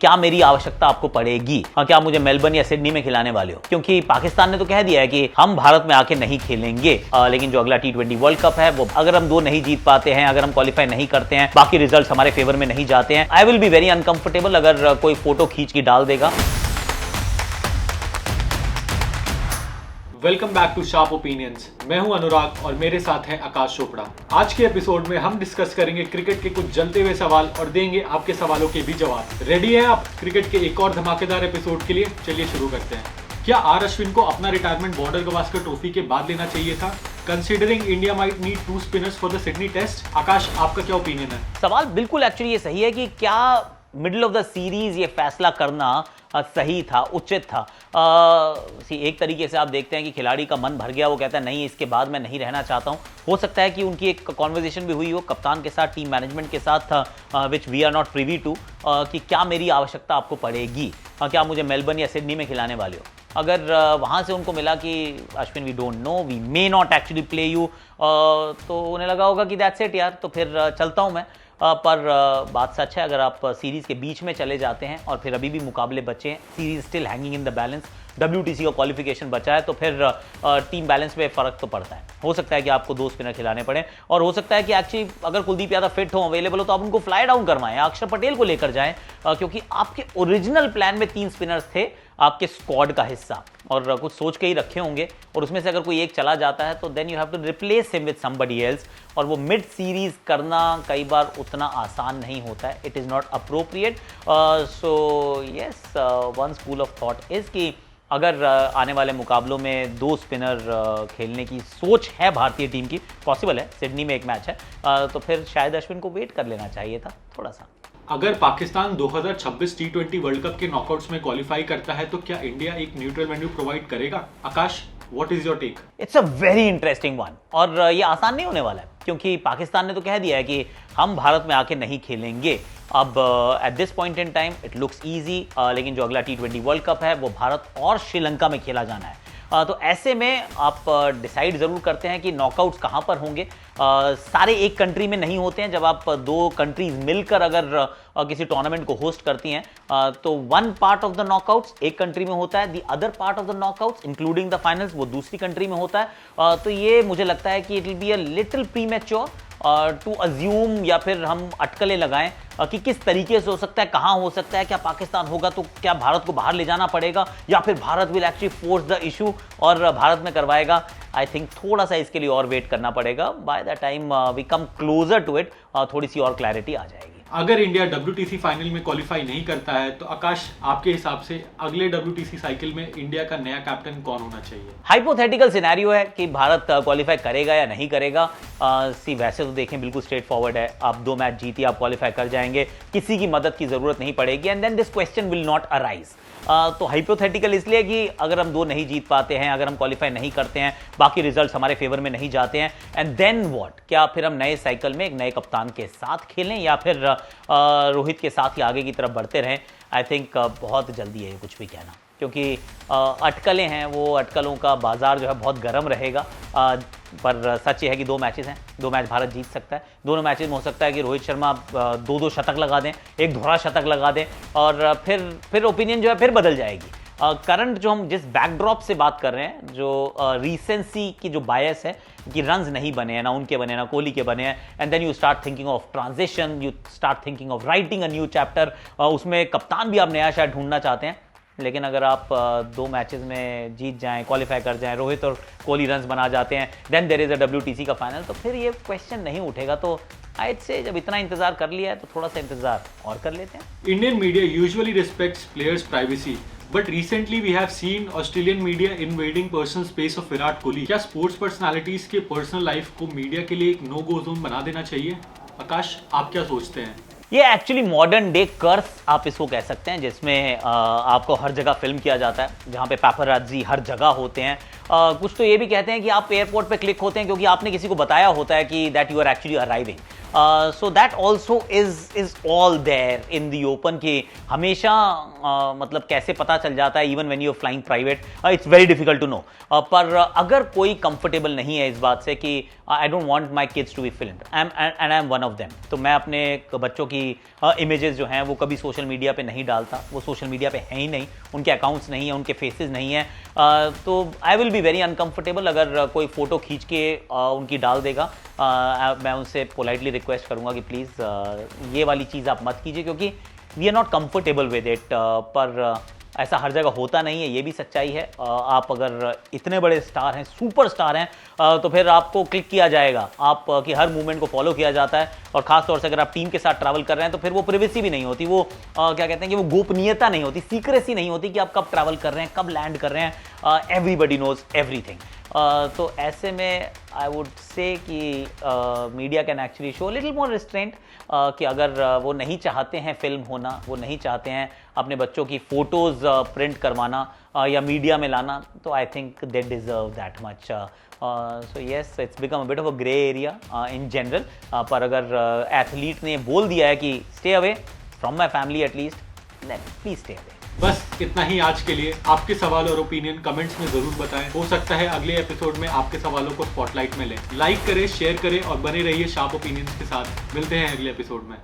क्या मेरी आवश्यकता आपको पड़ेगी? क्या मुझे मेलबर्न या सिडनी में खिलाने वाले हो? क्योंकि पाकिस्तान ने तो कह दिया है कि हम भारत में आके नहीं खेलेंगे, लेकिन जो अगला T20 वर्ल्ड कप है वो अगर हम 2 नहीं जीत पाते हैं, अगर हम क्वालिफाई नहीं करते हैं, बाकी रिजल्ट्स हमारे फेवर में नहीं जाते हैं, I will be very uncomfortable अगर कोई फोटो खींच के डाल देगा। Welcome back to sharp opinions. मैं हूं अनुराग और मेरे साथ हैं आकाश चोपड़ा। आज के एपिसोड में हम डिस्कस करेंगे क्रिकेट के कुछ जलते हुए सवाल और देंगे आपके सवालों के भी जवाब। रेडी हैं आप क्रिकेट के एक और धमाकेदार एपिसोड के लिए? चलिए शुरू करते हैं। क्या आर अश्विन को अपना रिटायरमेंट बॉर्डर गवास्कर ट्रॉफी के बाद लेना चाहिए था, considering India might need 2 spinners for the Sydney test? Akash, आपका क्या ओपिनियन है? सवाल बिल्कुल एक्चुअली ये सही है कि क्या मिडिल ऑफ द सीरीज ये फैसला करना सही था, उचित था। एक तरीके से आप देखते हैं कि खिलाड़ी का मन भर गया, वो कहता है नहीं इसके बाद मैं नहीं रहना चाहता हूं। हो सकता है कि उनकी एक कॉन्वर्सेशन भी हुई हो कप्तान के साथ, टीम मैनेजमेंट के साथ, which we are not privy to, कि क्या मेरी आवश्यकता आपको पड़ेगी, क्या मुझे मेलबर्न या सिडनी में खिलाने वाले हो। अगर वहाँ से उनको मिला कि Ashwin we don't know, we may not actually play you, तो उन्हें लगा होगा कि दैट्स इट यार, तो फिर चलता हूँ मैं। पर बात सच है, अगर आप सीरीज़ के बीच में चले जाते हैं और फिर अभी भी मुकाबले बचे हैं, series still hanging in the balance, WTC का क्वालिफिकेशन बचा है, तो फिर टीम बैलेंस पे फ़र्क तो पड़ता है। हो सकता है कि आपको 2 स्पिनर खिलाने पड़े और हो सकता है कि एक्चुअली अगर कुलदीप यादव फिट हो, अवेलेबल हो, तो आप उनको फ्लाई डाउन करवाएं, अक्षर पटेल को लेकर जाएं, क्योंकि आपके ओरिजिनल प्लान में 3 स्पिनर्स थे आपके स्क्वाड का हिस्सा, और कुछ सोच के ही रखे होंगे, और उसमें से अगर कोई एक चला जाता है तो then you have to replace him with somebody else, और वो मिड सीरीज करना कई बार उतना आसान नहीं होता है। It is not appropriate. So yes, one school of thought is कि अगर आने वाले मुकाबलों में 2 स्पिनर खेलने की सोच है भारतीय टीम की, पॉसिबल है, सिडनी में एक मैच है, तो फिर शायद अश्विन को वेट कर लेना चाहिए था थोड़ा सा। अगर पाकिस्तान 2026 T20 वर्ल्ड कप के नॉकआउट्स में क्वालिफाई करता है तो क्या इंडिया एक न्यूट्रल वेन्यू प्रोवाइड करेगा? Akash, what is your take? It's a very interesting one, और ये आसान नहीं होने वाला है, क्योंकि पाकिस्तान ने तो कह दिया है कि हम भारत में आके नहीं खेलेंगे। अब at this point in time it looks easy, लेकिन जो अगला T20 वर्ल्ड कप है वो भारत और श्रीलंका में खेला जाना है। तो ऐसे में आप डिसाइड ज़रूर करते हैं कि नॉकआउट्स कहाँ पर होंगे। सारे एक कंट्री में नहीं होते हैं। जब आप 2 कंट्रीज मिलकर अगर किसी टूर्नामेंट को होस्ट करती हैं, तो 1 पार्ट ऑफ द नॉकआउट्स एक कंट्री में होता है, the other part of the knockouts including the finals वो दूसरी कंट्री में होता है। तो ये मुझे लगता है कि it will be a little premature to assume, या फिर हम अटकलें लगाएं कि किस तरीके से हो सकता है, कहाँ हो सकता है, क्या पाकिस्तान होगा तो क्या भारत को बाहर ले जाना पड़ेगा, या फिर Bharat will actually force the issue और भारत में करवाएगा। आई थिंक थोड़ा सा इसके लिए और वेट करना पड़ेगा। By the time we come closer to it, थोड़ी सी और क्लैरिटी आ जाएगी। अगर इंडिया WTC फाइनल में क्वालिफाई नहीं करता है तो आकाश, आपके हिसाब से अगले WTC साइकिल में इंडिया का नया कैप्टन कौन होना चाहिए? हाइपोथेटिकल सिनेरियो है कि भारत क्वालिफाई करेगा या नहीं करेगा। वैसे तो देखें बिल्कुल स्ट्रेट फॉरवर्ड है, आप 2 मैच जीतिए, आप क्वालिफाई कर जाएंगे, किसी की मदद की जरूरत नहीं पड़ेगी, and then this question will not arise. तो हाइपोथेटिकल इसलिए कि अगर हम 2 नहीं जीत पाते हैं, अगर हम क्वालिफाई नहीं करते हैं, बाकी रिजल्ट्स हमारे फेवर में नहीं जाते हैं, एंड देन व्हाट? क्या फिर हम नए साइकिल में एक नए कप्तान के साथ खेलें, या फिर रोहित के साथ ही आगे की तरफ बढ़ते रहें? आई थिंक बहुत जल्दी है ये कुछ भी कहना, क्योंकि अटकलें हैं, वो अटकलों का बाजार जो है बहुत गर्म रहेगा। पर सच ये है कि 2 मैचेस हैं, 2 मैच भारत जीत सकता है। दोनों मैचेस में हो सकता है कि रोहित शर्मा 2-2 शतक लगा दें, एक दोहरा शतक लगा दें, और फिर ओपिनियन जो है फिर बदल जाएगी। करंट जो हम जिस बैकड्रॉप से बात कर रहे हैं, जो रीसेंसी की जो बायस है कि रन्स नहीं बने हैं, ना उनके बने, ना कोहली के बने हैं, and then you start thinking of transition, you start thinking of writing a new chapter. उसमें कप्तान भी आप नया शायद ढूंढना चाहते हैं, लेकिन अगर आप 2 मैचेस में जीत जाएं, क्वालिफाई कर जाएं, रोहित और कोहली रन्स बना जाते हैं, then there is a WTC का फाइनल, तो फिर ये क्वेश्चन नहीं उठेगा। तो आई से जब इतना इंतजार कर लिया है तो थोड़ा सा इंतजार और कर लेते हैं। Indian media usually respects players privacy, but recently we have seen Australian media invading personal space of Virat Kohli. क्या स्पोर्ट्स पर्सनालिटीज के पर्सनल लाइफ को मीडिया के लिए एक नो गो जोन बना देना चाहिए? आकाश, आप क्या सोचते हैं? ये एक्चुअली मॉडर्न डे कर्स आप इसको कह सकते हैं, जिसमें आपको हर जगह फिल्म किया जाता है, जहाँ पे पैपराज़ी हर जगह होते हैं। कुछ तो ये भी कहते हैं कि आप एयरपोर्ट पे क्लिक होते हैं क्योंकि आपने किसी को बताया होता है कि that you are actually arriving. So that also is all there in the open कि हमेशा मतलब कैसे पता चल जाता है even when you are flying private, it's very difficult to know. पर अगर कोई कंफर्टेबल नहीं है इस बात से कि I don't want my kids to be filmed and I am one of them, तो मैं अपने बच्चों की इमेजेस जो हैं वो कभी सोशल मीडिया पे नहीं डालता। वो सोशल मीडिया पे हैं ही नहीं, उनके अकाउंट्स नहीं हैं, उनके फेसेस नहीं हैं। तो आई विल बी वेरी अनकंफर्टेबल अगर कोई फ़ोटो खींच के उनकी डाल देगा। मैं उनसे पोलाइटली रिक्वेस्ट करूँगा कि प्लीज़ ये वाली चीज़ आप मत कीजिए, क्योंकि we are not comfortable with it. पर ऐसा हर जगह होता नहीं है, ये भी सच्चाई है। आप अगर इतने बड़े स्टार हैं, सुपर स्टार हैं, तो फिर आपको क्लिक किया जाएगा, आप कि हर मूवमेंट को फॉलो किया जाता है। और ख़ास तौर से अगर आप टीम के साथ ट्रैवल कर रहे हैं तो फिर वो प्रिवेसी भी नहीं होती, वो क्या कहते हैं कि वो गोपनीयता नहीं होती, सीक्रेसी नहीं होती कि आप कब ट्रैवल कर रहे हैं, कब लैंड कर रहे हैं। Everybody knows everything. तो ऐसे में आई वुड से कि media can actually show little more restraint, कि अगर वो नहीं चाहते हैं फिल्म होना, वो नहीं चाहते हैं अपने बच्चों की फ़ोटोज़ प्रिंट करवाना या मीडिया में लाना, तो I think they deserve that much. So yes, it's become a bit of a grey area in general. पर अगर एथलीट ने बोल दिया है कि stay away from my family at least, then please stay away. बस इतना ही आज के लिए। आपके सवाल और ओपिनियन कमेंट्स में जरूर बताएं। हो सकता है अगले एपिसोड में आपके सवालों को स्पॉटलाइट में लें। लाइक करें, शेयर करें और बने रहिए शार्प ओपिनियंस के साथ। मिलते हैं अगले एपिसोड में।